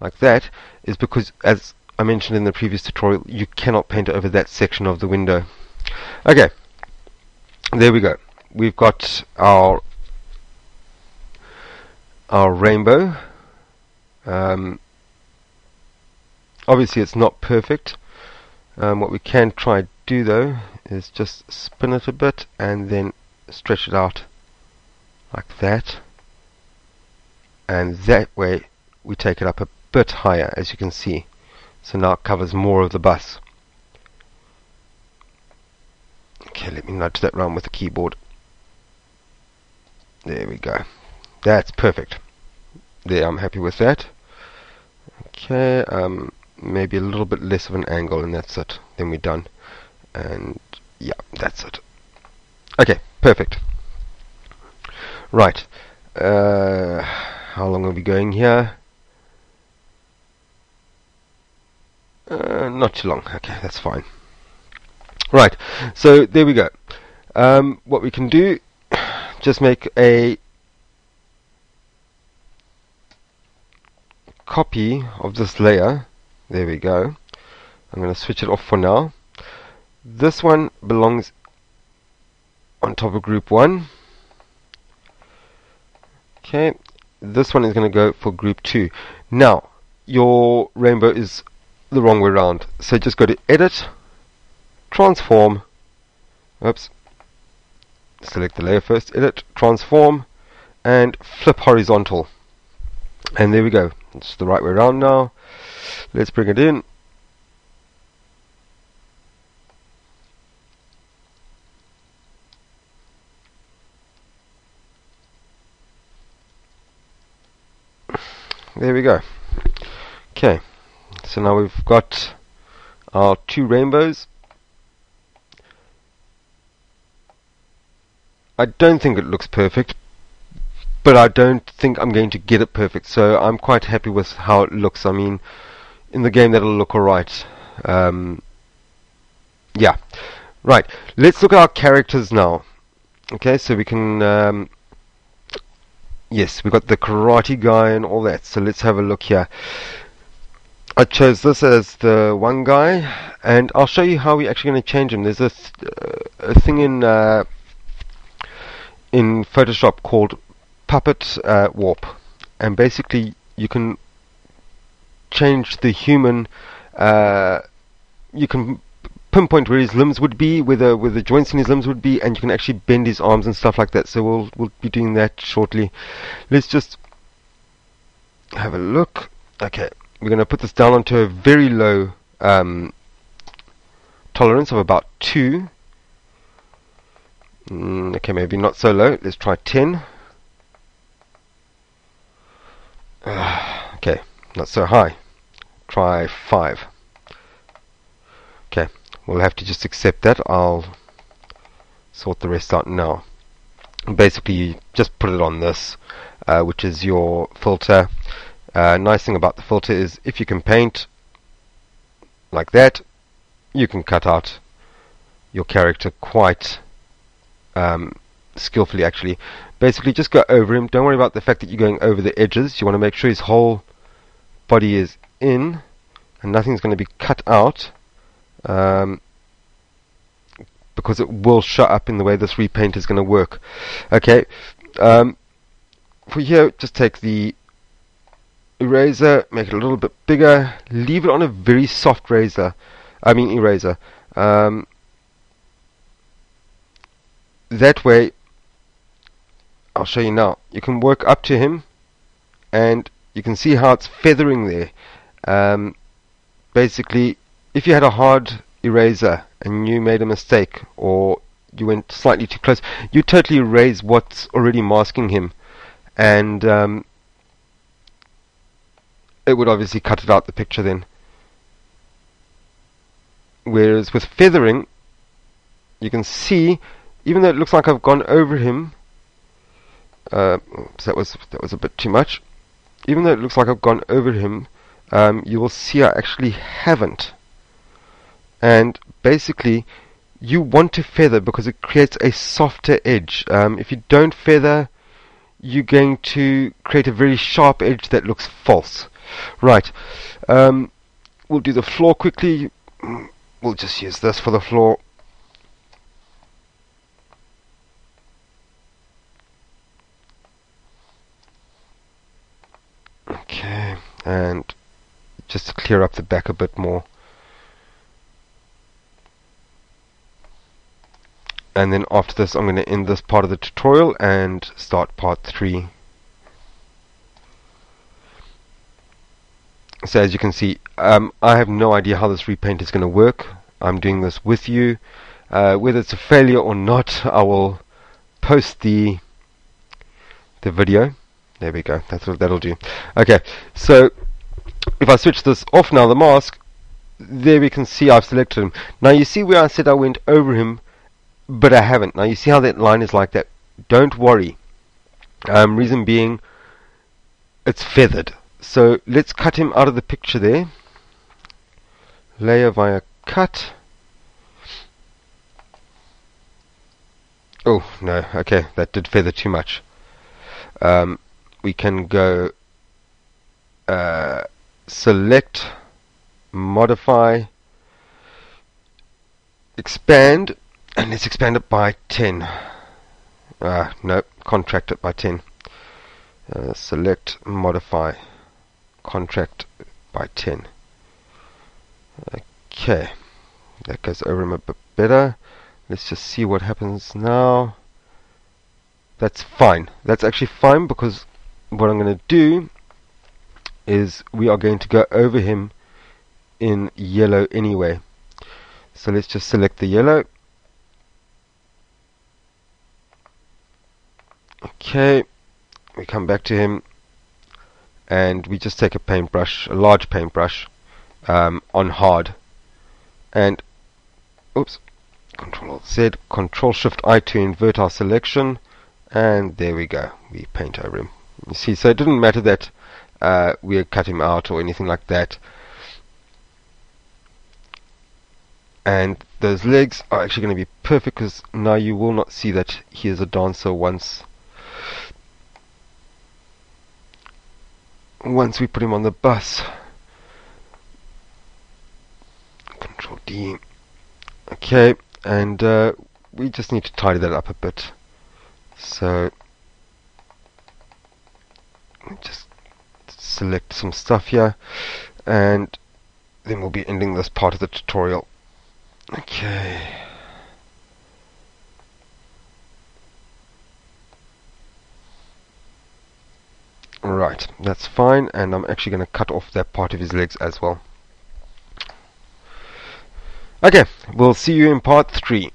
like that, is because, as I mentioned in the previous tutorial, you cannot paint over that section of the window. Okay, there we go. We've got our rainbow. Obviously it's not perfect. What we can try do though is just spin it a bit and then stretch it out like that, and that way we take it up a bit higher, as you can see. So now it covers more of the bus. Okay, let me nudge that round with the keyboard. There we go. That's perfect. There, I'm happy with that. Okay, maybe a little bit less of an angle, and that's it. Then we're done. And yeah, that's it. Okay, perfect. Right. How long are we going here? Not too long. Okay, that's fine. Right, so there we go. What we can do, just make a copy of this layer. There we go. I'm going to switch it off for now. This one belongs on top of group 1. Okay, this one is going to go for group 2. Now, your rainbow is the wrong way around. So just go to Edit, Transform. Oops. Select the layer first. Edit, Transform, and flip horizontal. And there we go. It's the right way around now. Let's bring it in. There we go. Okay, so now we've got our 2 rainbows. I don't think it looks perfect, but I don't think I'm going to get it perfect, so I'm quite happy with how it looks. I mean, in the game that'll look alright. Yeah. Right, let's look at our characters now. Okay, so we can yes, we've got the karate guy and all that, so let's have a look here. I chose this as the one guy, and I'll show you how we're actually going to change him. There's a thing in Photoshop called Puppet Warp, and basically you can change the human, you can pinpoint where his limbs would be, where the joints in his limbs would be, and you can actually bend his arms and stuff like that. So we'll be doing that shortly. Let's just have a look. Okay, we're going to put this down onto a very low tolerance of about 2. Okay, maybe not so low. Let's try 10. Okay, not so high. Try 5. Okay, we'll have to just accept that. I'll sort the rest out now. Basically, you just put it on this, which is your filter. Nice thing about the filter is if you can paint like that, you can cut out your character quite skillfully, actually. Basically, just go over him. Don't worry about the fact that you're going over the edges. You want to make sure his whole body is in and nothing's going to be cut out, because it will show up in the way this repaint is going to work. Okay, for here, just take the eraser, make it a little bit bigger, leave it on a very soft eraser. That way, I'll show you now. You can work up to him, and you can see how it's feathering there. Basically, if you had a hard eraser and you made a mistake, or you went slightly too close, you totally erase what's already masking him, and it would obviously cut it out the picture then. Whereas with feathering, you can see, even though it looks like I've gone over him, oops, that was a bit too much. Even though it looks like I've gone over him, you will see I actually haven't. And basically, you want to feather because it creates a softer edge. If you don't feather, you're going to create a very sharp edge that looks false. Right, we'll do the floor quickly. We'll just use this for the floor. Okay, and just to clear up the back a bit more. And then after this, I'm going to end this part of the tutorial and start part 3. So as you can see, I have no idea how this repaint is going to work. I'm doing this with you. Whether it's a failure or not, I will post the video. There we go. That's what that'll do. Okay, so if I switch this off now, the mask, there we can see I've selected him. Now you see where I said I went over him, but I haven't. Now you see how that line is like that. Don't worry. Reason being, it's feathered. So let's cut him out of the picture there. Layer via cut. Oh no, okay, that did feather too much. We can go select, modify, expand, and let's expand it by 10. No, contract it by 10. Select, modify, contract by 10. Okay, that goes over him a bit better. Let's just see what happens now. That's fine. That's actually fine, because what I'm going to do is we are going to go over him in yellow anyway. So let's just select the yellow. Okay, we come back to him and we just take a paintbrush, a large paintbrush, on hard, and oops, Control Z, Control Shift I to invert our selection, and there we go, we paint over him. You see, so it didn't matter that we had cut him out or anything like that. And those legs are actually going to be perfect, because now you will not see that he is a dancer once we put him on the bus. Control D. Okay, and we just need to tidy that up a bit. So just select some stuff here, and then we'll be ending this part of the tutorial. Okay. Right, that's fine, and I'm actually going to cut off that part of his legs as well. Okay, we'll see you in part 3.